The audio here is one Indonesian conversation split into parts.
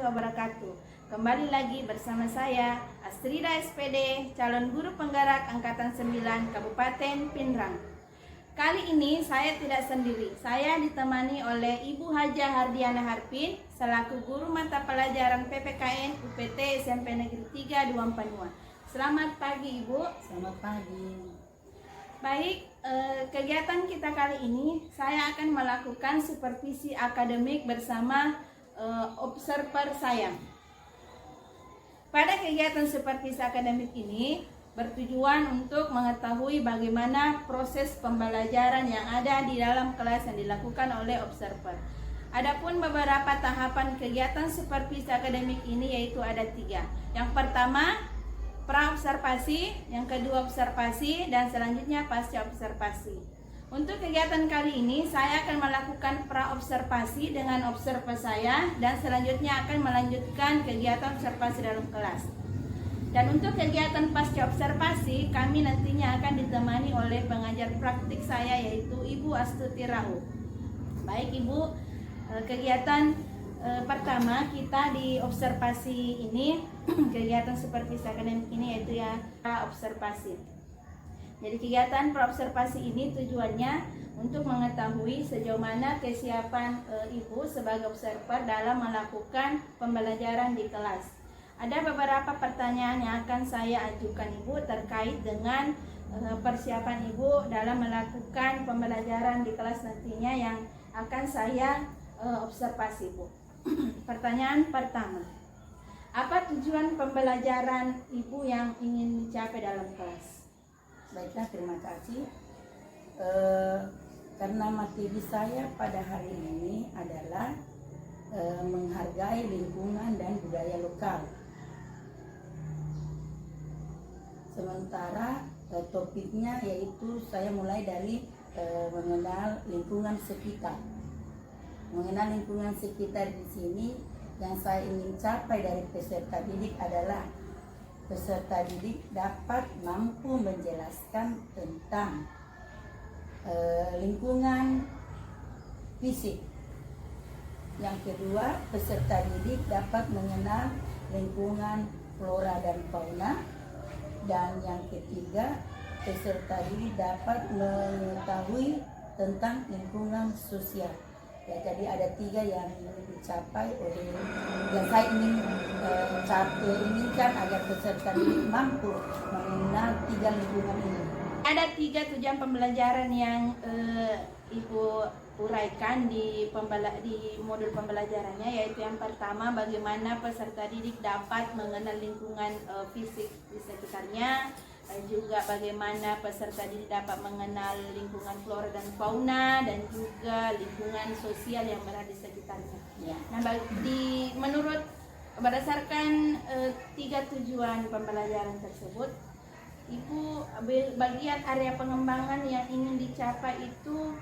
wabarakatuh. Kembali lagi bersama saya Astrida SPD, calon guru penggerak Angkatan 9 Kabupaten Pindrang. Kali ini saya tidak sendiri, saya ditemani oleh Ibu Hajah Hardiana Harpin selaku guru mata pelajaran PPKN UPT SMP Negeri 3 Duampanua. Selamat pagi Ibu. Selamat pagi. Baik, kegiatan kita kali ini saya akan melakukan supervisi akademik bersama observer saya. Pada kegiatan supervisi akademik ini bertujuan untuk mengetahui bagaimana proses pembelajaran yang ada di dalam kelas yang dilakukan oleh observer. Adapun beberapa tahapan kegiatan supervisi akademik ini yaitu ada 3. Yang pertama, pra-observasi, yang kedua observasi, dan selanjutnya pasca observasi. Untuk kegiatan kali ini saya akan melakukan pra-observasi dengan observer saya dan selanjutnya akan melanjutkan kegiatan observasi dalam kelas. Dan untuk kegiatan pasca observasi kami nantinya akan ditemani oleh pengajar praktik saya yaitu Ibu Astuti Rahu. Baik Ibu, kegiatan pertama kita di observasi ini kegiatan supervisi akademik ini yaitu ya pra-observasi. Jadi kegiatan pra-observasi ini tujuannya untuk mengetahui sejauh mana kesiapan Ibu sebagai observer dalam melakukan pembelajaran di kelas. Ada beberapa pertanyaan yang akan saya ajukan Ibu terkait dengan persiapan Ibu dalam melakukan pembelajaran di kelas nantinya yang akan saya observasi Bu. Pertanyaan pertama, apa tujuan pembelajaran Ibu yang ingin dicapai dalam kelas? Baiklah, terima kasih. Karena materi saya pada hari ini adalah menghargai lingkungan dan budaya lokal. Sementara topiknya yaitu saya mulai dari mengenal lingkungan sekitar. Mengenal lingkungan sekitar di sini yang saya ingin capai dari peserta didik adalah peserta didik dapat mampu menjelaskan tentang lingkungan fisik. Yang kedua, peserta didik dapat mengenal lingkungan flora dan fauna. Dan yang ketiga, peserta didik dapat mengetahui tentang lingkungan sosial. Ya, jadi ada 3 yang ingin dicapai oleh yang saya inginkan agar peserta didik mampu mengenal 3 lingkungan ini. Ada 3 tujuan pembelajaran yang Ibu uraikan di modul pembelajarannya, yaitu yang pertama bagaimana peserta didik dapat mengenal lingkungan fisik di sekitarnya. Juga bagaimana peserta didik dapat mengenal lingkungan flora dan fauna dan juga lingkungan sosial yang berada di sekitarnya. Ya. Nah, menurut berdasarkan 3 tujuan pembelajaran tersebut, Ibu bagian area pengembangan yang ingin dicapai itu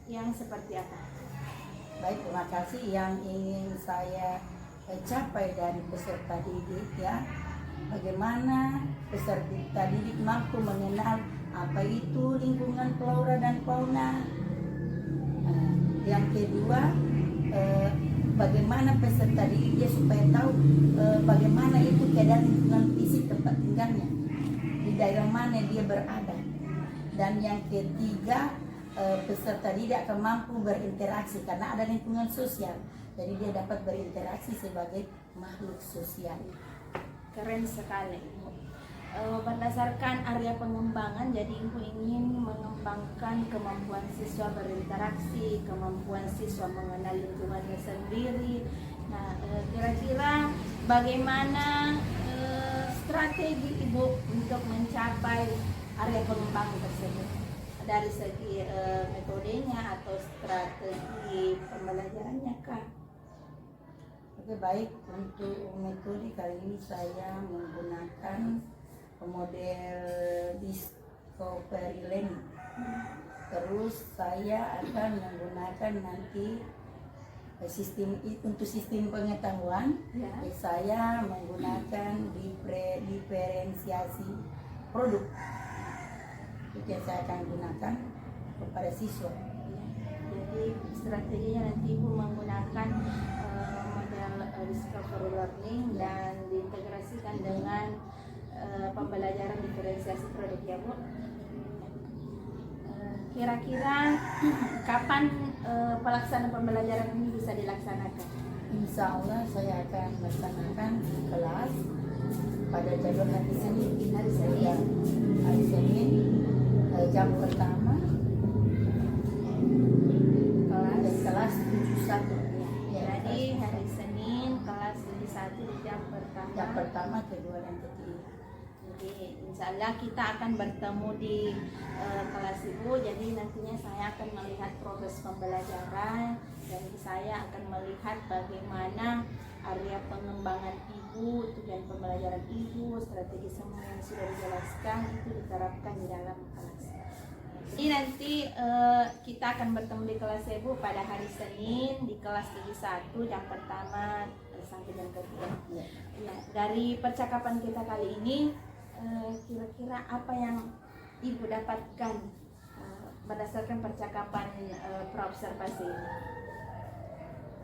yang seperti apa? Baik, terima kasih. Yang ingin saya capai dari peserta didik ya, bagaimana peserta didik mampu mengenal apa itu lingkungan flora dan fauna. Yang kedua, bagaimana peserta didik dia supaya tahu bagaimana itu keadaan lingkungan fisik tempat tinggalnya, di daerah mana dia berada. Dan yang ketiga, peserta didik akan mampu berinteraksi karena ada lingkungan sosial. Jadi dia dapat berinteraksi sebagai makhluk sosial. Keren sekali Ibu. Berdasarkan area pengembangan, jadi Ibu ingin mengembangkan kemampuan siswa berinteraksi, kemampuan siswa mengenal lingkungannya sendiri. Nah, kira-kira bagaimana strategi Ibu untuk mencapai area pengembangan tersebut? Dari segi metodenya atau strategi pembelajarannya kah? Oke, baik. Untuk metode kali ini saya menggunakan model discovery learning. Terus saya akan menggunakan nanti untuk sistem pengetahuan ya. Saya menggunakan diferensiasi produk. Itu yang saya akan gunakan kepada siswa. Jadi strateginya nanti Ibu menggunakan model discovery learning dan diintegrasikan dengan pembelajaran diferensiasi produk ya Bu. Kira-kira kapan pelaksanaan pembelajaran ini bisa dilaksanakan? Insya Allah saya akan melaksanakan kelas pada jadwal hari Senin. Hari Senin. Hari Senin jam pertama kelas 71. Jadi hari Senin kelas 71 di jam pertama. Yang pertama, kedua, dan ketiga. Jadi insya Allah kita akan bertemu di kelas Ibu. Jadi nantinya saya akan melihat proses pembelajaran dan saya akan melihat bagaimana area pengembangan Ibu, tujuan pembelajaran Ibu, strategi semua yang sudah dijelaskan itu diterapkan di dalam kelas. Jadi nanti kita akan bertemu di kelas Ibu pada hari Senin di kelas 71 jam pertama sampai jam ketiga. Ya, dari percakapan kita kali ini kira-kira apa yang Ibu dapatkan berdasarkan percakapan praobservasi ini?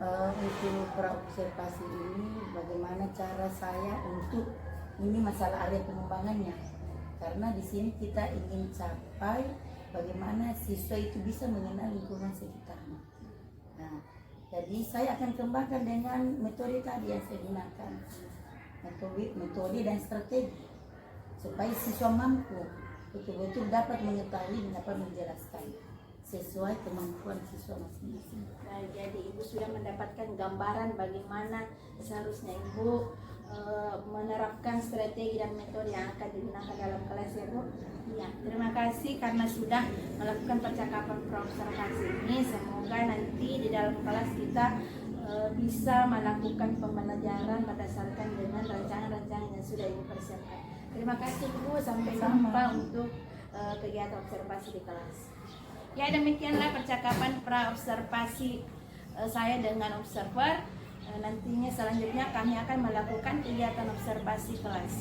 Untuk praobservasi ini bagaimana cara saya untuk ini masalah area pengembangannya, karena di sini kita ingin capai bagaimana siswa itu bisa mengenal lingkungan sekitarnya. Nah, jadi saya akan kembangkan dengan metode tadi yang saya gunakan, metode dan strategi, supaya siswa mampu betul-betul dapat mengetahui dan dapat menjelaskan sesuai kemampuan siswa masing-masing. Nah, jadi Ibu sudah mendapatkan gambaran bagaimana seharusnya Ibu menerapkan strategi dan metode yang akan digunakan dalam kelas ya Bu. Ya, terima kasih karena sudah melakukan percakapan praobservasi ini. Semoga nanti di dalam kelas kita bisa melakukan pembelajaran berdasarkan dengan rancangan-rancangan yang sudah Ibu persiapkan. Terima kasih Bu, sampai jumpa untuk kegiatan observasi di kelas. Ya, demikianlah percakapan praobservasi saya dengan observer. Nantinya selanjutnya kami akan melakukan kegiatan observasi kelas.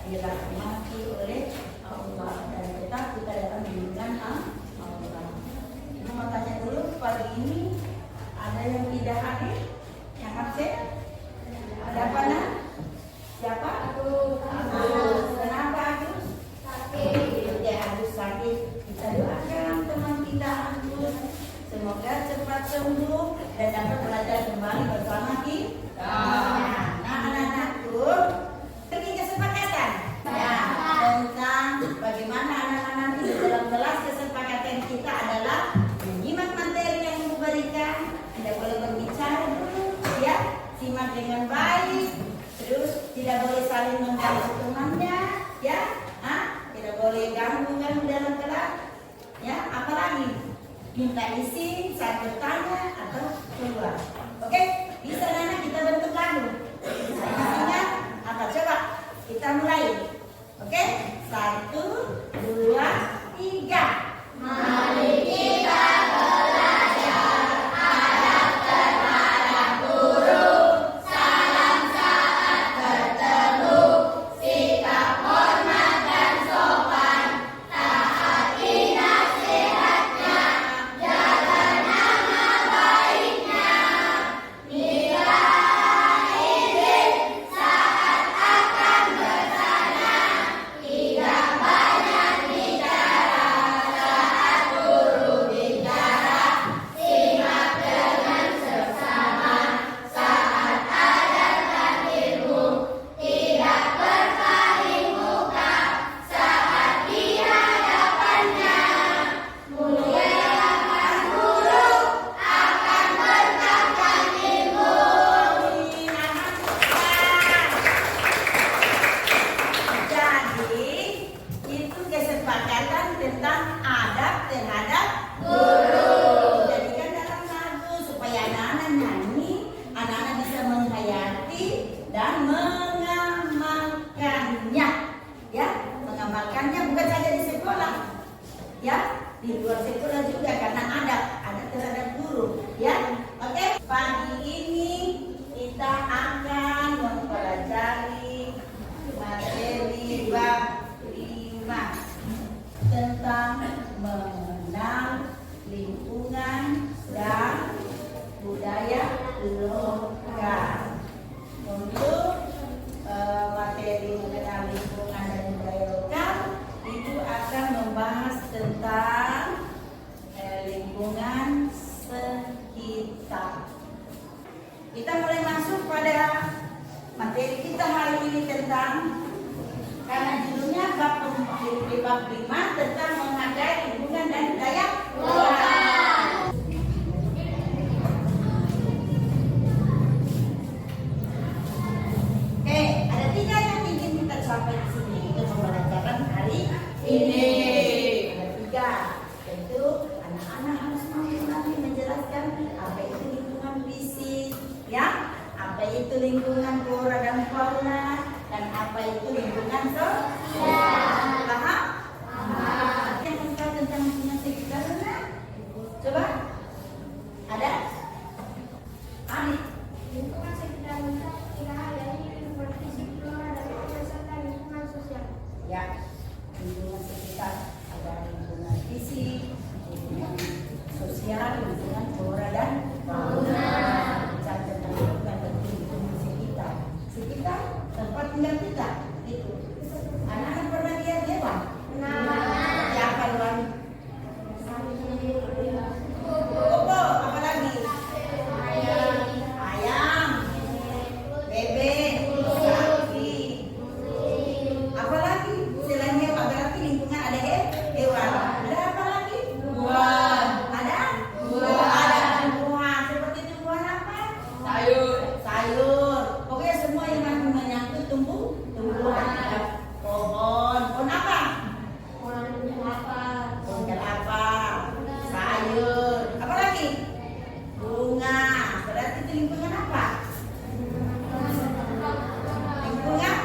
dirahmati oleh Allah dan kita dapat diberikan Allah. Ibu mau tanya dulu, pagi ini ada yang tidak hadir, yang absen? Ada apa nak? Siapa? Agus. Kenapa Agus? Sakit. Ya, Agus sakit. Kita doakan teman kita Agus, semoga cepat sembuh dan dapat belajar kembali bersama kita. Nah, anak-anakku, pergi kesepakatan ya tentang bagaimana anak-anak di dalam kelas. Kesepakatan kita adalah menyimak materi yang Ibu berikan, tidak boleh berbicara dulu, ya, simak dengan baik, terus tidak boleh saling mengganggu temannya, ya, tidak boleh ganggu dalam kelas, ya, apalagi minta izin saat bertanya atau keluar. Oke, bisa nana kita bentuk lagu. Ingat apa? Coba kita mulai. Oke, 1, 2, 3. Mari kita belajar adab terhadap guru, salam saat bertemu, sikap hormat dan sopan, taati nasihatnya, jaga nama baiknya, minta izin saat akan bersana, tidak banyak Bab 5 tentang menghargai lingkungan dan daya lingkungan. Oke, ada 3 yang ingin kita capai di sini untuk pembelajaran hari ini. Ada 3, yaitu anak-anak harus mampu menjelaskan apa itu lingkungan fisik, ya, apa itu lingkungan flora dan fauna, dan apa itu lingkungan sosial. Paham? Yang tahu tentang lingkungan sekitar mana? Coba. Ada? Amin. Lingkungan sekitar kita dari lingkungan fisik, flora, dan fauna serta lingkungan sosial. Ya, lingkungan sekitar ada lingkungan fisik, lingkungan sosial, lingkungan flora dan fauna. Bicara tentang lingkungan lingkungan sekitar. Sekitar tempat tinggal kita. Itu. Anak-anak pernah lihat hewan? Siapa hewan? Bobo, apa lagi? Ayam, bebek, sapi. Apa lagi? Selain hewan, berarti lingkungan ada hewan. Ada apa lagi? Buah. Ada? Buah. Ada tumbuhan. Seperti tumbuhan apa? Sayur. Pokoknya semua yang menyangkut tumbuhan. Ada pohon. Pohon apa? Pohon kelapa. Sayur. Apa lagi? Bunga. Berarti itu lingkungan apa? Lingkungan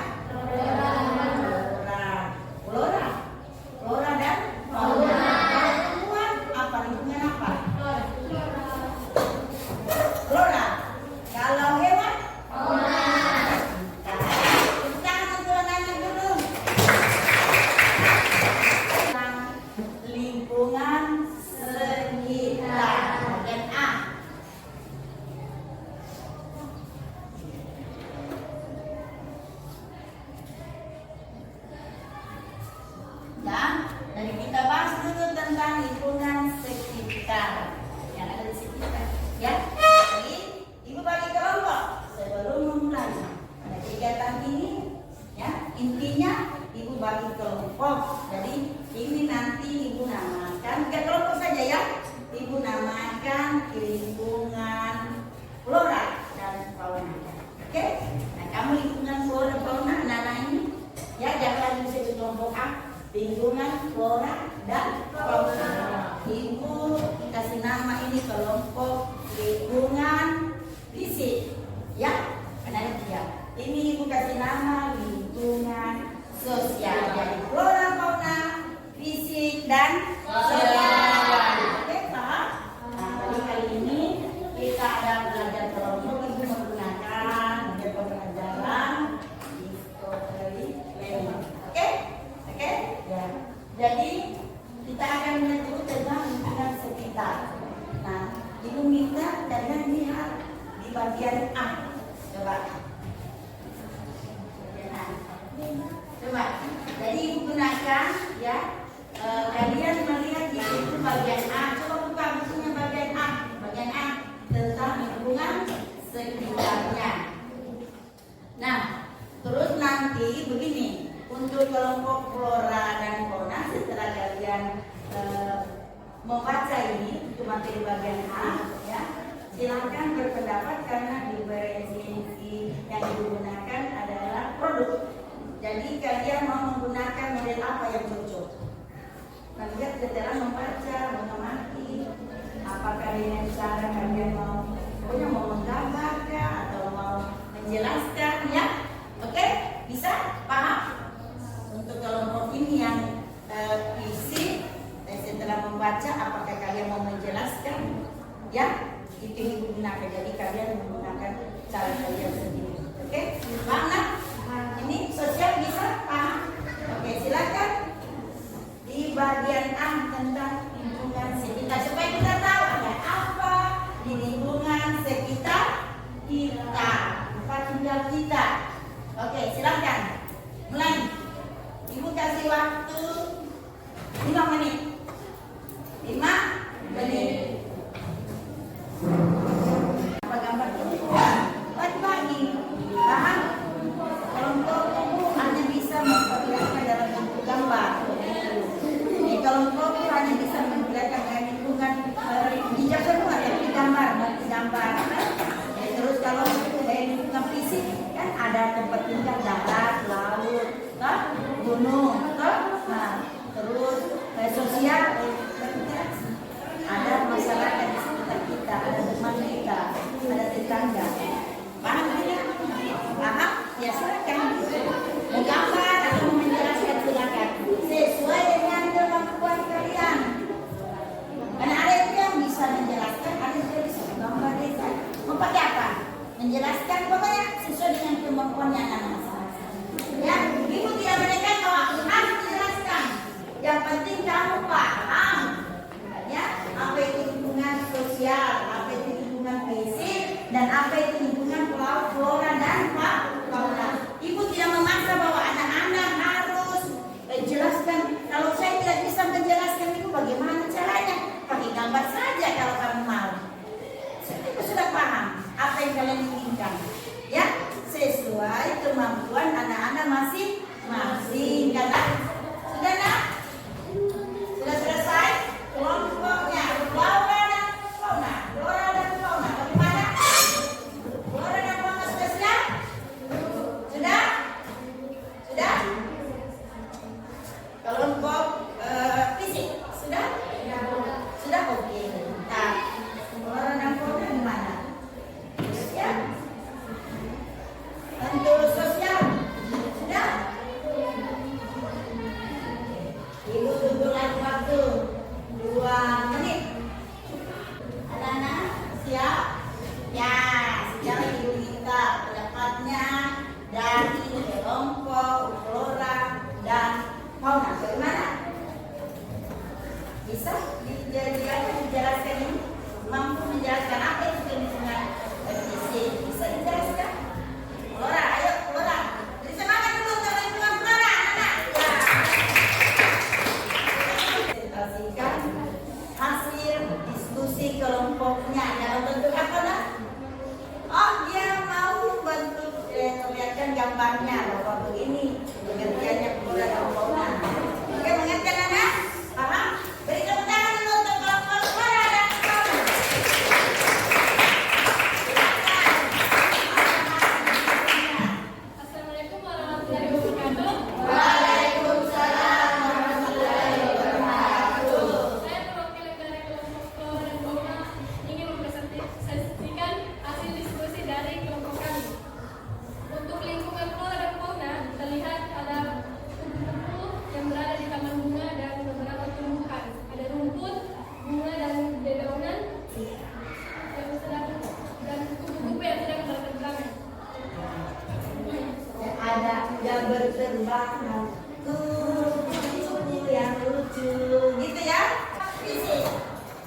flora. Flora dan fauna. Kalau tumbuhan apa? Lingkungan apa? Flora. Kalau hewan? Tepuk tangan untuk anak-anak dulu. Tentang lingkungan sekitar. Bagian A. Dari kita bahas dulu tentang lingkungan sekitar yang ada di sekitar. Ya, jadi ibu bagi kelompok sebelum memulai ada kegiatan ini. Ya, intinya ibu bagi kelompok. Jadi ini nanti ibu namakan 3 kelompok saja ya. Ibu namakan lingkungan flora dan fauna. Oke? Nah, kamu lingkungan flora fauna anak-anak ini ya jangan bisa di kelompok A. Lingkungan flora dan fauna. Ibu kasih nama ini kelompok lingkungan fisik. Ya, benar ya. Ini ibu kasih nama lingkungan sosial. Jadi flora fauna, fisik dan sosial. Oke, paham? Nah, jadi kali ini kita ada belajar kelompok. Ibu menggunakan metode pembelajaran discovery learning. Oke? Oke? Ya. Jadi kita akan menyebut tentang lingkungan sekitar. Nah, ibu minta kalian lihat di bagian A. Coba. Bagian A. Coba. Jadi ibu gunakan ya. Kalian melihat di situ bagian A. Coba buka bukunya bagian A. Bagian A tentang lingkungan sekitarnya. Nah, terus nanti begini. Untuk kelompok flora dan fauna setelah kalian membaca ini untuk materi bagian A, ya, silakan berpendapat karena di versi yang digunakan adalah produk. Jadi kalian mau menggunakan model apa yang cocok? Nah, lihat setelah membaca, mengamati, apakah dengan cara kalian mau, pokoknya mau menggambar atau mau menjelaskan, ya? Oke, bisa paham? Untuk kelompok ini yang fisik, setelah membaca apakah kalian mau menjelaskan? Ya, itu yang digunakan. Jadi kalian menggunakan cara kalian sendiri. Oke, mana? Ini sosial bisa paham? Oke, silakan di bagian A tentang lingkungan sekitar supaya kita tahu ada apa di lingkungan sekitar kita, tempat tinggal kita. Oke, silakan mulai. Ibu kasih waktu 5 menit. 5 menit. Apa gambar tumbuhan? Bagi-bagi. Paham? Kelompok tumbuh hanya bisa memperlihatkan dalam bentuk gambar. tempat tinggal darat, laut, toh, gunung, toh. Nah, terus sosial, ada masyarakat di sekitar kita, ada teman kita, ada tetangga. Paham ya? Paham? Ya silakan. Menggambar atau menjelaskan silakan sesuai dengan kemampuan kalian. Karena ada yang bisa menjelaskan, ada yang bisa menggambar desa. Mau pakai apa? Menjelaskan pokoknya sesuai dengan kemampuannya anak-anak. Ya, ibu tidak menekan bahwa harus menjelaskan. Yang penting kamu paham. Ya, apa itu lingkungan sosial, apa itu lingkungan fisik, dan apa itu lingkungan flora dan fauna. Ibu tidak memaksa bahwa anak-anak harus jelaskan. Kalau saya tidak bisa menjelaskan itu bagaimana caranya? Pakai gambar saja kalau kamu mau. Ibu sudah paham apa yang kalian inginkan. Ya, sesuai kemampuan anak-anak masing-masing. Sudah nak? Sudah selesai? Kelompoknya flora dan fauna. Flora dan fauna. Bagaimana? Flora dan fauna sudah siap? Sudah? Sudah? Kelompok fisik sudah? Sudah oke. Nah, flora dan fauna gimana? Ya? Untuk sosial sudah? Ibu tunggu lagi waktu 2 menit. Anak-anak siap? Ya, sejarah ibu kita pendapatnya dari kelompok flora dan fauna. Bagaimana? Bisa dijelaskan ini? Mampu menjelaskan apa itu lingkungan fisik? Bisa dijelaskan? Flora, ayo flora. Jadi semangat dulu untuk lingkungan flora, anak-anak. Ya. Presentasikan hasil diskusi kelompoknya dalam bentuk apa nak? Oh, dia mau bentuk perlihatkan gambarnya bahwa begini pengertiannya flora dan fauna. Oke, mengerti anak? Paham? Beri tepuk tangan dulu untuk kelompok flora dan fauna. Assalamualaikum warahmatullahi wabarakatuh. Waalaikumsalam warahmatullahi wabarakatuh. Saya perwakilan dari kelompok flora dan fauna ingin mempresentasikan hasil diskusi dari kelompok kami. Untuk lingkungan flora dan fauna terlihat ada kupu-kupu yang berada di taman bunga dan beberapa tumbuhan. Ada rumput, bunga dan dedaunan yang sedang dan kupu-kupu yang sedang berterbangan. Ada kuda berterbangan, kupu-kupu yang lucu, gitu ya. Fisik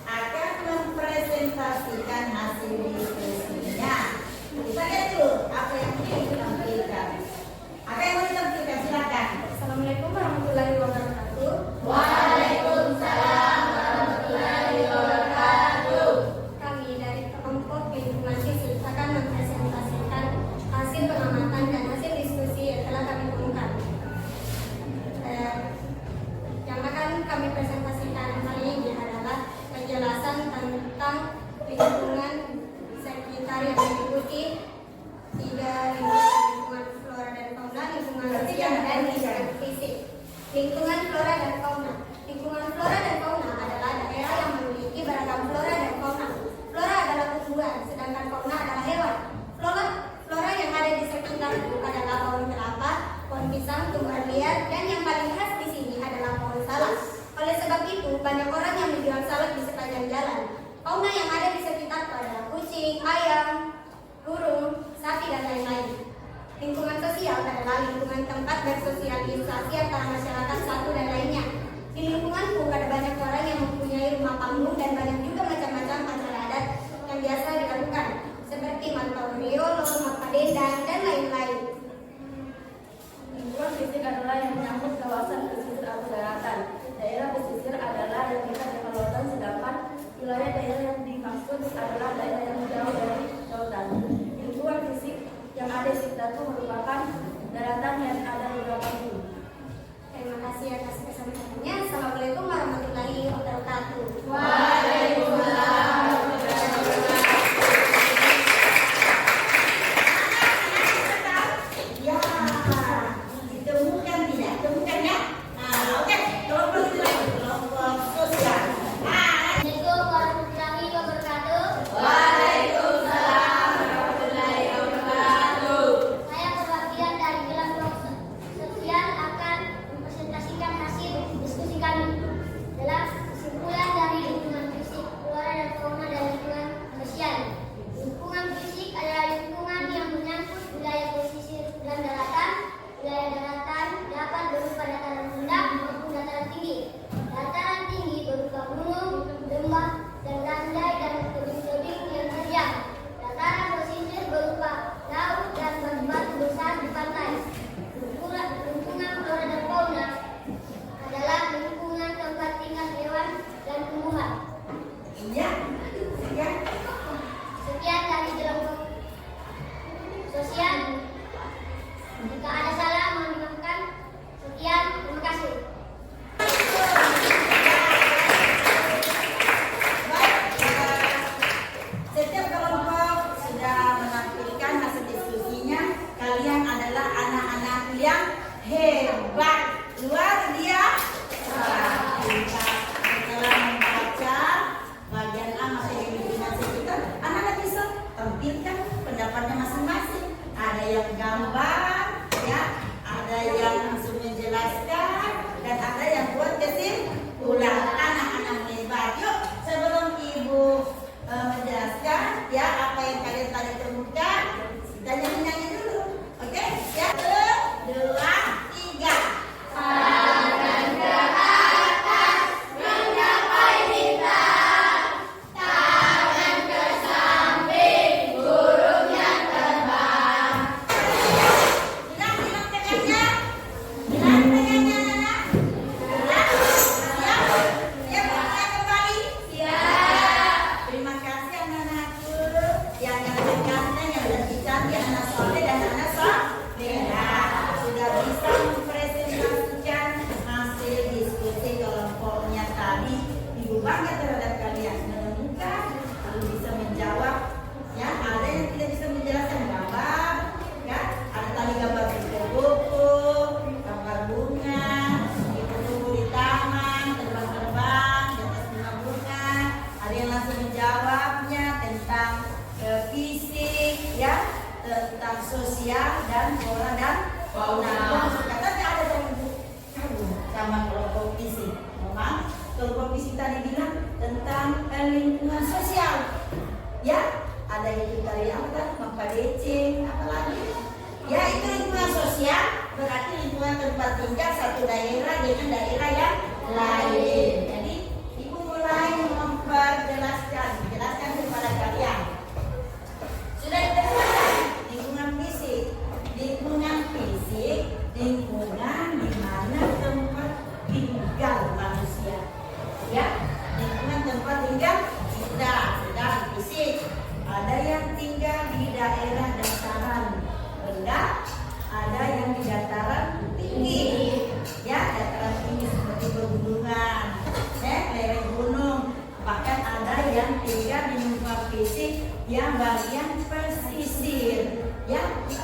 akan mempresentasikan hasil diskusinya. Kita lihat dulu apa yang ditampilkan. Apa yang mau ditampilkan? Silakan. Assalamualaikum warahmatullahi wabarakatuh. Waalaikumsalam warahmatullahi wabarakatuh. Kami dari kelompok lingkungan fisik akan mempresentasikan hasil pengamatan dan hasil diskusi yang telah kami temukan. Yang akan kami presentasikan kali ini adalah penjelasan tentang lingkungan sekitar yang meliputi 3 lingkungan flora dan fauna, lingkungan sosial dan lingkungan fisik. Lingkungan flora dan fauna. Lingkungan flora dan fauna adalah daerah yang memiliki beragam flora dan fauna. Flora adalah tumbuhan, sedangkan fauna adalah hewan. Flora yang ada di sekitar itu adalah pohon kelapa, pohon pisang, tumbuhan liar, dan yang paling khas di sini adalah pohon salak. Oleh sebab itu, banyak orang yang menjual salak di sepanjang jalan. Fauna yang ada di sekitar itu adalah kucing, ayam, burung, sapi, dan lain-lain. Lingkungan sosial adalah lingkungan tempat bersosialisasi antara masyarakat satu dan lainnya. Di lingkunganku ada banyak orang yang mempunyai rumah panggung dan banyak juga macam-macam acara adat yang biasa dilakukan, seperti mantau riolo, makadendang, dan lain-lain. Lingkungan fisik adalah yang menyangkut kawasan pesisir atau daratan. Daerah pesisir adalah yang dekat dengan lautan, sedangkan wilayah daerah yang dimaksud adalah daerah yang jauh dari lautan. Lingkungan fisik yang ada di sekitar itu merupakan daratan yang ada beberapa gunung. Terima kasih atas kesampaiannya. Assalamualaikum warahmatullahi wabarakatuh. Waalaikumsalam warahmatullahi wabarakatuh. tempat tinggal satu daerah dengan daerah yang lain. Jadi Ibu mulai memperjelaskan kepada kalian. Sudah diterangkan lingkungan fisik. Lingkungan fisik, lingkungan di mana tempat tinggal manusia. Ya, lingkungan tempat tinggal kita sedang fisik. Ada yang tinggal di daerah dataran rendah, ada yang di dataran tinggi. Ya, dataran tinggi seperti pegunungan, lereng gunung. Bahkan ada yang tinggal di lingkungan fisik yang bagian pesisir, ya, di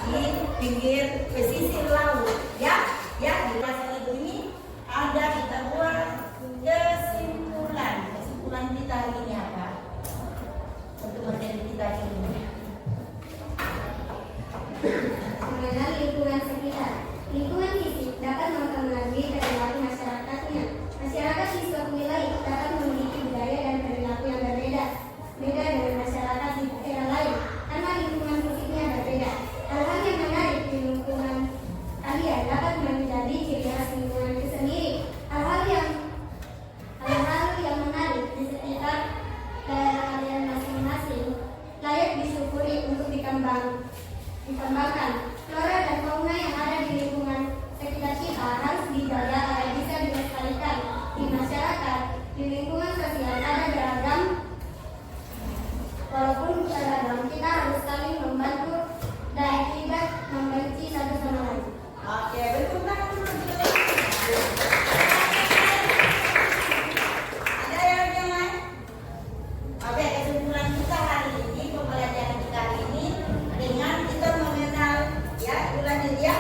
pinggir pesisir laut. Ya, di pasal ini ada kita buat kesimpulan kita hari ini apa? Untuk materi kita ini. Mengenal lingkungan sekitar. Lingkungan fisik dapat mempengaruhi perilaku masyarakatnya. Masyarakat di suatu wilayah dapat memiliki budaya dan perilaku yang berbeda dengan masyarakat di daerah lain karena lingkungan fisiknya berbeda. Hal-hal yang menarik di lingkungan kalian dapat menjadi ciri khas lingkungan itu sendiri. Hal-hal yang menarik di sekitar daerah kalian masing-masing layak disyukuri untuk dikembangkan. Flora dan fauna yang ada di lingkungan sekitar kita harus dijaga agar bisa dilestarikan. Di masyarakat, di lingkungan sosial ada beragam. Walaupun beragam, kita harus saling membantu dan tidak membenci satu sama lain. Oke, bertepuk dulu. Ada yang lain? Oke, kesimpulan kita hari ini, pembelajaran kita hari ini dengan kita mengenal, ya, ulangi ya,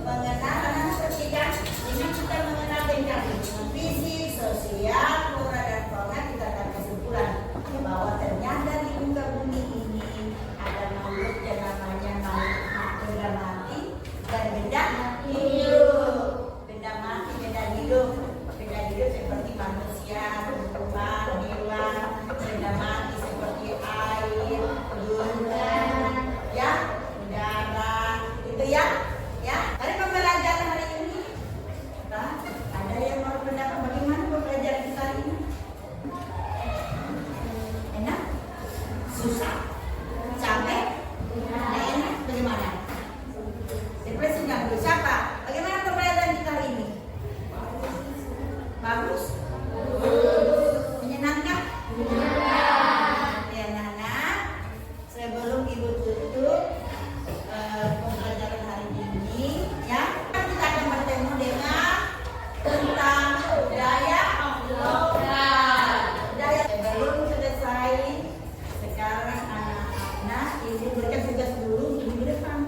mengenal anak ketiga dengan kita mengenal bengkel lingkungan fisik, sosial, flora dan fauna. Kita akan kesimpulan bahwa ternyata di muka bumi ini ada makhluk yang namanya benda mati dan benda hidup. Benda mati, benda hidup. Benda hidup seperti manusia, tumbuhan, hewan. Benda mati seperti air, gunung, ya, udara, itu ya. Dari pembelajaran hari ini, nah, ada yang mau pendapat bagaimana pembelajaran kita hari ini? Enak? Susah? Capek? Nah, enak? Bagaimana? Depresi nggak dulu. Siapa? Bagaimana pembelajaran kita hari ini? Bagus? Menyenangkan? Ya, anak-anak, sebelum Ibu tutup pembelajaran hari ini, ya, kita akan bertemu dengan tentang budaya lokal. Budaya sebelum selesai, sekarang anak-anak Ibu berikan tugas dulu minggu depan.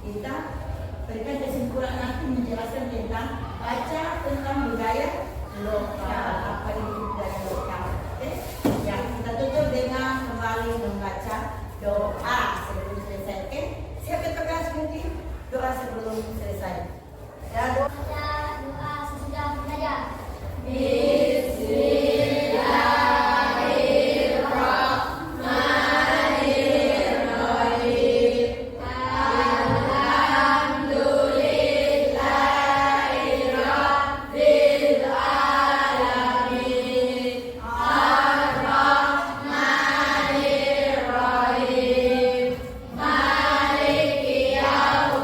Kita berikan kesimpulan nanti menjelaskan tentang baca tentang budaya lokal. Apa itu budaya lokal? Oke? Ya, kita tutup dengan kembali membaca doa sebelum selesai. Oke? Siapa yang pegang sebentar? Doa sebelum selesai. Ya, doa. Doa sesudah belajar. Maliki yaumiddin.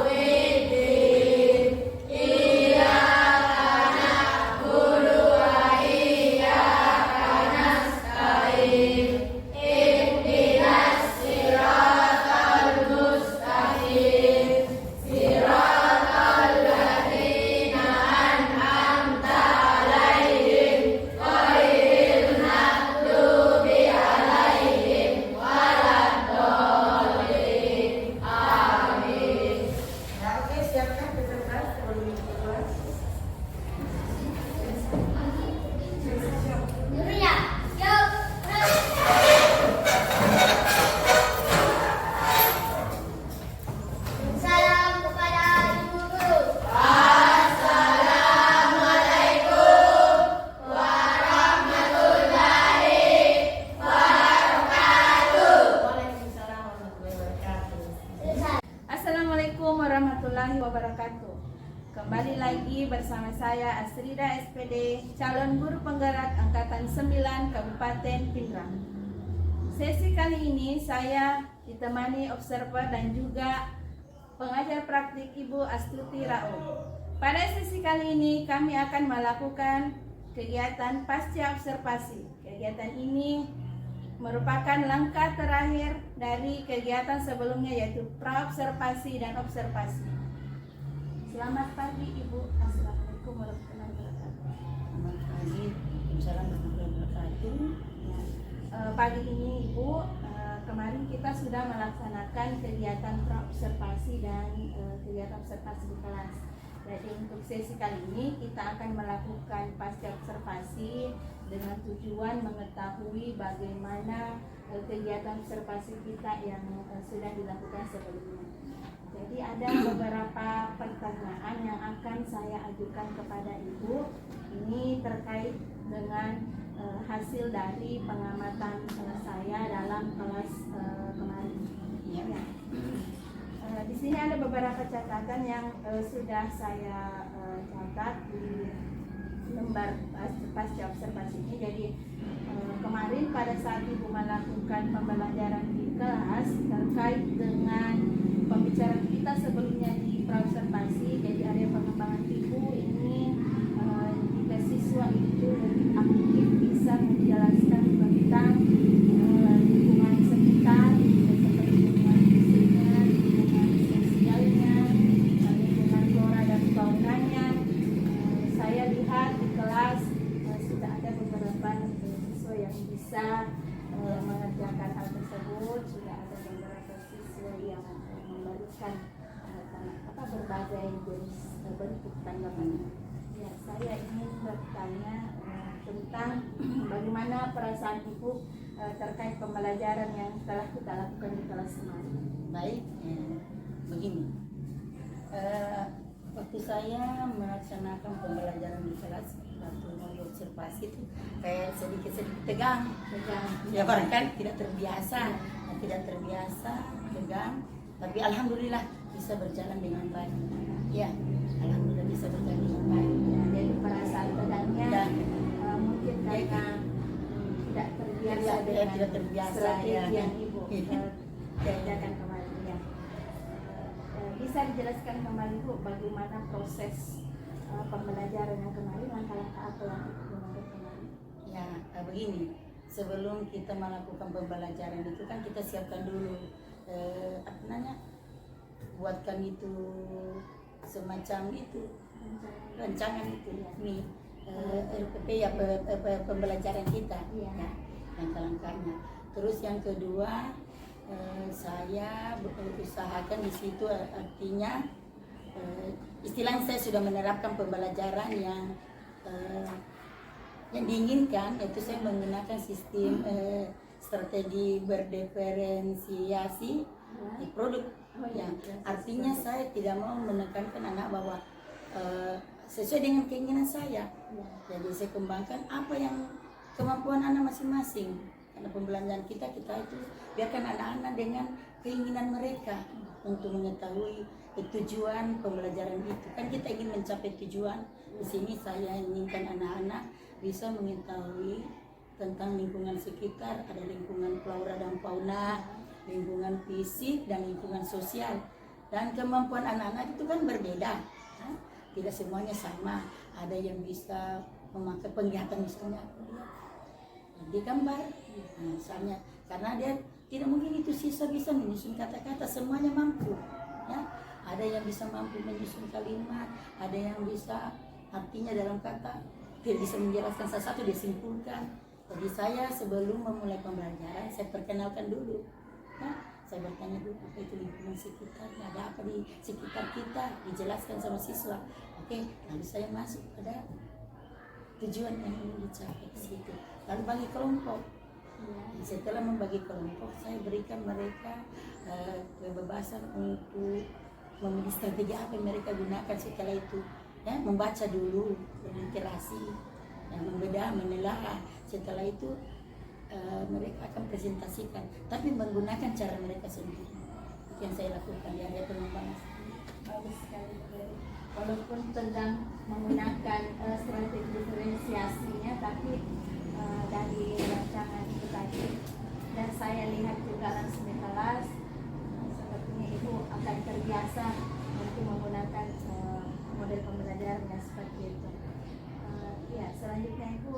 Kembali lagi bersama saya Asrida SPD, calon guru penggerak Angkatan 9 Kabupaten Pindrang. Sesi kali ini saya ditemani observer dan juga pengajar praktik Ibu Astuti Rao. Pada sesi kali ini kami akan melakukan kegiatan pasca observasi. Kegiatan ini merupakan langkah terakhir dari kegiatan sebelumnya, yaitu praobservasi dan observasi. Selamat pagi Ibu. Assalamualaikum warahmatullahi wabarakatuh. Selamat pagi. Assalamualaikum warahmatullahi wabarakatuh. Ya, pagi ini Ibu, kemarin kita sudah melaksanakan kegiatan praobservasi dan kegiatan observasi di kelas. Jadi untuk sesi kali ini kita akan melakukan pasca observasi dengan tujuan mengetahui bagaimana kegiatan observasi kita yang sudah dilakukan sebelumnya. Jadi ada beberapa pertanyaan yang akan saya ajukan kepada Ibu. Ini terkait dengan hasil dari pengamatan saya dalam kelas kemarin. Ya. Di sini ada beberapa catatan yang sudah saya catat di lembar pasca observasi ini. Jadi kemarin pada saat Ibu melakukan pembelajaran di kelas terkait dengan pembicaraan kita sebelumnya di praobservasi, jadi area pengembangan Ibu ini jika siswa itu lebih aktif bisa menjelaskan tentang lingkungan sekitar, seperti lingkungan fisiknya, lingkungan sosialnya, lingkungan flora dan faunanya. Saya lihat di kelas sudah ada beberapa siswa yang bisa mengerjakan hal tersebut. Sudah ada beberapa siswa yang memberikan berbagai jenis bentuk tanggapan. Ya, saya ingin bertanya tentang bagaimana perasaan Ibu terkait pembelajaran yang telah kita lakukan di kelas kemarin. Baik, begini. Waktu saya melaksanakan pembelajaran di kelas, waktu mau observasi itu kayak sedikit-sedikit tegang. Ya barangkali tidak terbiasa, tegang. Tapi alhamdulillah bisa berjalan dengan baik. Ya, alhamdulillah bisa berjalan dengan baik. Ya, jadi perasaan tegangnya Dan mungkin karena tidak terbiasa strategi yang Ibu kerjakan kemarin. Ya. Bisa dijelaskan kembali Bu bagaimana proses pembelajaran yang kemarin, langkah-langkah apa yang Ibu gunakan kemarin? Ya, begini. Sebelum kita melakukan pembelajaran itu kan kita siapkan dulu buatkan itu semacam itu rancangan itu nih RPP ya pembelajaran kita ya, langkah-langkahnya. Terus yang kedua saya berusahakan di situ, artinya istilahnya saya sudah menerapkan pembelajaran yang diinginkan, yaitu saya menggunakan sistem strategi berdiferensiasi di produk. Ya, artinya saya tidak mau menekankan anak bahwa sesuai dengan keinginan saya. Jadi saya kembangkan apa yang kemampuan anak masing-masing. Karena pembelajaran kita itu biarkan anak-anak dengan keinginan mereka untuk mengetahui tujuan pembelajaran itu. Kan kita ingin mencapai tujuan. Di sini saya inginkan anak-anak bisa mengetahui tentang lingkungan sekitar, ada lingkungan flora dan fauna, lingkungan fisik dan lingkungan sosial. Dan kemampuan anak-anak itu kan berbeda, tidak semuanya sama. Ada yang bisa memakai penglihatan misalnya di gambar, misalnya, karena dia tidak mungkin itu siswa bisa menyusun kata-kata, semuanya mampu. Ya, ada yang bisa mampu menyusun kalimat, ada yang bisa artinya dalam kata tidak bisa menjelaskan sesuatu disimpulkan. Jadi saya sebelum memulai pembelajaran saya perkenalkan dulu. Ya, saya bertanya dulu apa itu lingkungan sekitar, ada apa di sekitar kita, dijelaskan sama siswa. Oke, lalu saya masuk pada tujuan yang ingin dicapai di situ. Lalu bagi kelompok. Setelah membagi kelompok, saya berikan mereka kebebasan untuk memilih strategi apa yang mereka gunakan setelah itu. Ya, membaca dulu, berliterasi, yang membedah, menelaah. Setelah itu mereka akan presentasikan, tapi menggunakan cara mereka sendiri. Itu yang saya lakukan di area pengembangan. Bagus sekali. walaupun sedang menggunakan strategi diferensiasinya, tapi dari rancangan itu tadi dan saya lihat juga langsung di kelas, sepertinya ibu akan terbiasa untuk menggunakan model pembelajarannya seperti itu. Ya, selanjutnya ibu,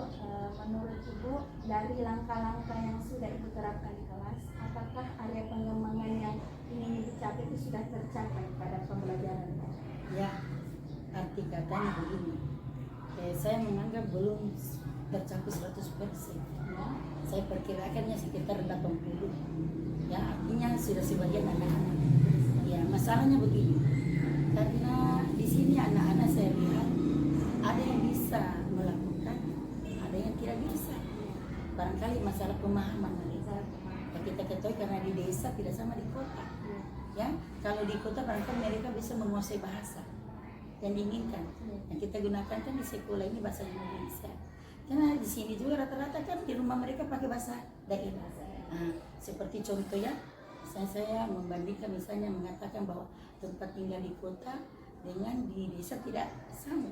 menurut ibu dari langkah-langkah yang sudah ibu terapkan di kelas, apakah area pengembangan yang ingin dicapai itu sudah tercapai pada pembelajaran? Ya, arti katanya begini. Saya menganggap belum tercapai 100%. Ya. Saya perkirakannya sekitar 80. Ya, artinya sudah sebagian anak-anak. Ya, masalahnya begini. Karena di sini anak-anak saya lihat ada yang bisa melakukan, ada yang tidak bisa. Barangkali masalah pemahaman mereka. Ya, kita ketahui karena di desa tidak sama di kota. Ya, kalau di kota barangkali mereka bisa menguasai bahasa yang diinginkan. Yang kita gunakan kan di sekolah ini bahasa Indonesia. Karena di sini juga rata-rata kan di rumah mereka pakai bahasa daerah. Nah, seperti contoh ya, saya membandingkan misalnya mengatakan bahwa tempat tinggal di kota dengan di desa tidak sama.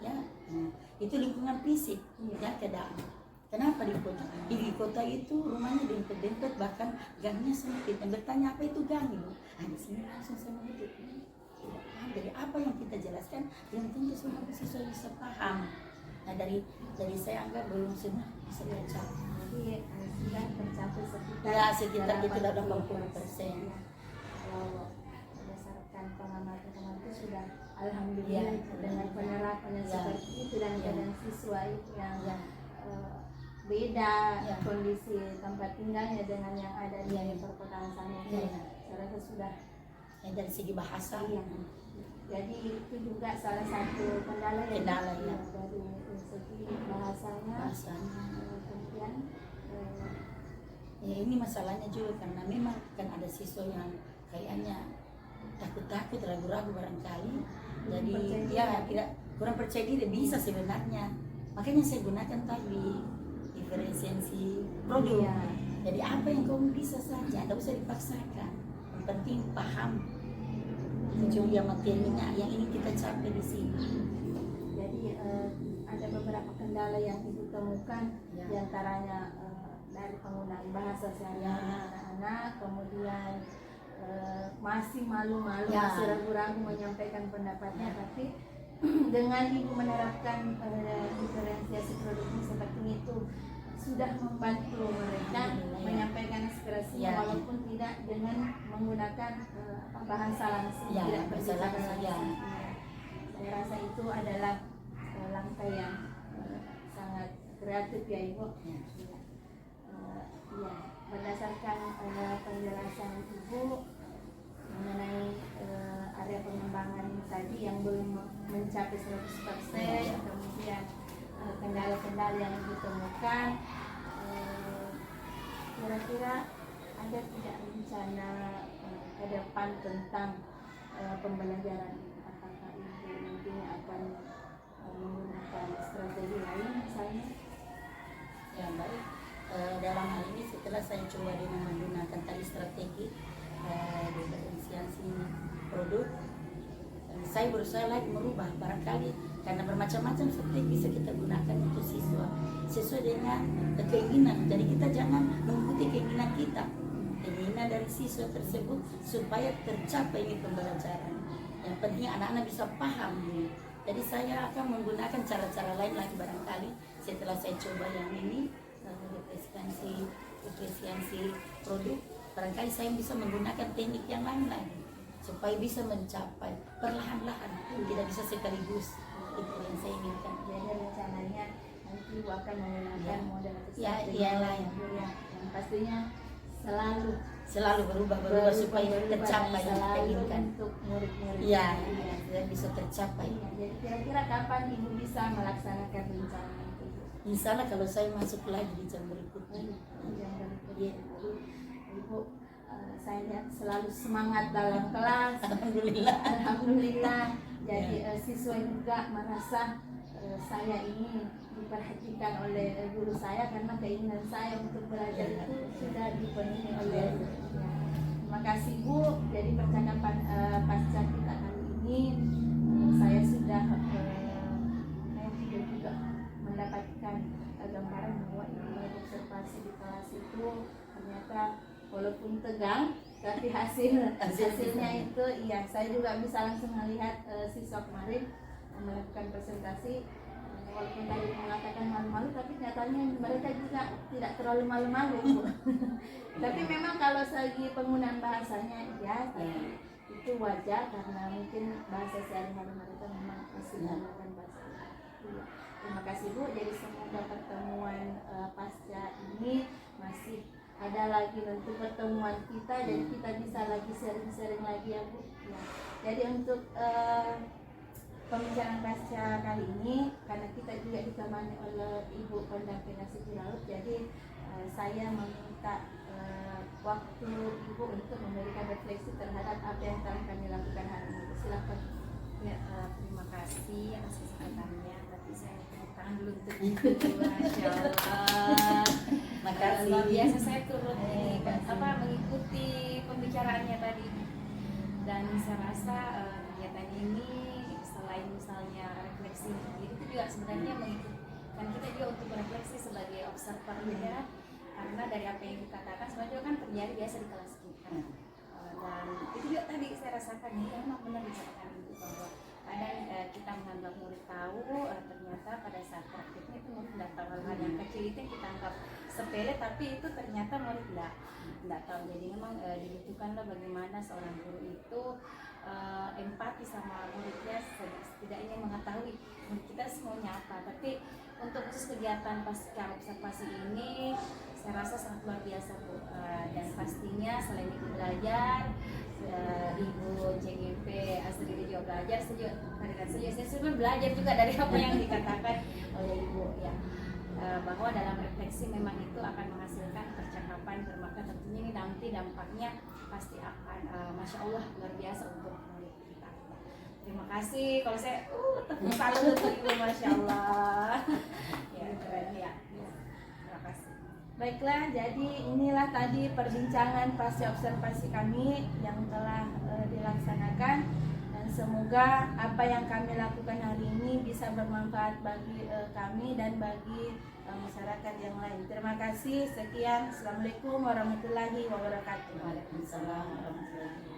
Ya, nah, itu lingkungan fisik, ya keadaan. Kenapa di kota? Di kota itu rumahnya dempet-dempet, bahkan gangnya sempit. Dan bertanya apa itu gang itu? Nah, di sini langsung saya mengerti. Jadi apa yang kita jelaskan yang tentu semua siswa bisa paham. Nah, dari saya anggap belum semua bisa tercapai. Jadi sudah tercapai sekitar Ya, sekitar itu 80%. Kalau berdasarkan pengamatan itu sudah alhamdulillah dengan penerapannya seperti itu dan keadaan siswa itu yang beda kondisi tempat tinggalnya dengan yang ada di perkotaan sana. Saya rasa sudah dari segi bahasa. Jadi itu juga salah satu kendala ya. Dari segi bahasanya. Kemudian ya ini masalahnya juga karena memang kan ada siswa yang kayaknya takut-takut, ragu-ragu barangkali. Jadi ya tidak kurang percaya diri bisa sebenarnya. Makanya saya gunakan tadi diferensiasi produk. Jadi apa yang kamu bisa saja, tidak usah dipaksakan. Yang penting paham tujuan materinya yang ingin kita capai di sini. Jadi ada beberapa kendala yang ibu temukan, diantaranya dari penggunaan bahasa sehari-hari anak-anak, kemudian masih malu-malu, masih ragu-ragu menyampaikan pendapatnya, tapi dengan ibu menerapkan diferensiasi produk ini seperti itu sudah membantu mereka menyampaikan aspirasinya walaupun tidak dengan menggunakan bahasa langsung, tidak berbicara langsung. Saya rasa itu adalah langkah yang sangat kreatif ya ibu. Berdasarkan penjelasan ibu mengenai area pengembangan tadi yang belum mencapai 100%, kemudian kendala-kendala yang ditemukan, kira-kira ada tidak rencana ke depan tentang pembelajaran? Apakah ibu nantinya akan menggunakan strategi lain misalnya? Ya baik, dalam hal ini setelah saya coba dengan menggunakan tadi strategi diferensiasi produk, saya berusaha lagi merubah barangkali karena bermacam-macam strategi bisa kita gunakan untuk siswa sesuai dengan keinginan. Jadi kita jangan mengikuti keinginan kita, keinginan dari siswa tersebut supaya tercapai ini pembelajaran. Yang penting anak-anak bisa paham. Jadi saya akan menggunakan cara-cara lain lagi barangkali setelah saya coba yang ini diferensiasi produk. Barangkali saya bisa menggunakan teknik yang lain lagi supaya bisa mencapai perlahan-lahan, tidak bisa sekaligus. Itu yang saya inginkan. Jadi rencananya nanti ibu akan menggunakan model atau lain yang pastinya selalu berubah supaya tercapai yang kita inginkan. Untuk murid-murid. Dan bisa tercapai. Jadi kira-kira kapan ibu bisa melaksanakan rencana itu? Insya Allah kalau saya masuk lagi di jam berikutnya. Ibu, saya lihat selalu semangat dalam kelas. Alhamdulillah. Jadi siswa juga merasa saya ini diperhatikan oleh guru saya karena keinginan saya untuk belajar itu sudah dipenuhi oleh. Terima kasih Bu. Jadi percakapan pasca kita kali ini saya sudah juga mendapatkan gambaran bahwa ilmu observasi di kelas itu ternyata walaupun tegang tapi hasilnya itu iya, saya juga bisa langsung melihat siswa kemarin melakukan presentasi walaupun tadi mengatakan malu-malu tapi nyatanya mereka juga tidak terlalu malu-malu. Tapi memang kalau segi penggunaan bahasanya ya itu wajar karena mungkin bahasa sehari-hari mereka memang masih menggunakan bahasa. Iya. Terima kasih Bu. Jadi semoga pertemuan pasca ini masih ada lagi nanti pertemuan kita dan kita bisa lagi sharing-sharing lagi ya Bu. Ya. Jadi untuk pembicaraan pasca kali ini karena kita juga ditemani oleh Ibu Pendamping Nasibu Laut, jadi saya meminta waktu Ibu untuk memberikan refleksi terhadap apa yang telah kami lakukan hari ini. Silakan. Ya, terima kasih atas kesempatannya. Tapi saya tepuk tangan dulu untuk Ibu. Masya Allah. Makasih. Luar biasa saya turut mengikuti pembicaraannya tadi. Dan saya rasa kegiatan ini selain misalnya refleksi diri itu juga sebenarnya mengikutkan kita juga untuk berefleksi sebagai observer ya. Karena dari apa yang kita katakan sebenarnya kan terjadi biasa di kelas kita. Dan itu juga tadi saya rasakan ini memang benar dikatakan Ibu bahwa kadang kita menganggap murid tahu, ternyata pada saat praktiknya itu murid tidak tahu hal-hal yang kecil itu yang kita anggap sepele, tapi itu ternyata murid tidak tahu. Jadi memang dibutuhkanlah bagaimana seorang guru itu empati sama muridnya, setidaknya mengetahui murid kita semuanya apa. Tapi untuk khusus kegiatan pasca observasi ini saya rasa sangat luar biasa Bu, dan pastinya selain Ibu belajar, Ibu CGP Asri juga belajar, saya juga belajar juga dari apa yang dikatakan oleh Ibu ya, bahwa dalam refleksi memang itu akan menghasilkan percakapan bermakna. Tentunya ini nanti dampaknya pasti akan Masya Allah luar biasa untuk murid kita. Terima kasih. Kalau saya tepuk tangan untuk Ibu, Masya Allah. Ya, keren ya. Terima kasih. Baiklah, jadi inilah tadi perbincangan pasca observasi kami yang telah dilaksanakan, dan semoga apa yang kami lakukan hari ini bisa bermanfaat bagi kami dan bagi masyarakat yang lain. Terima kasih. Sekian. Assalamualaikum warahmatullahi wabarakatuh. Waalaikumsalam warahmatullahi wabarakatuh.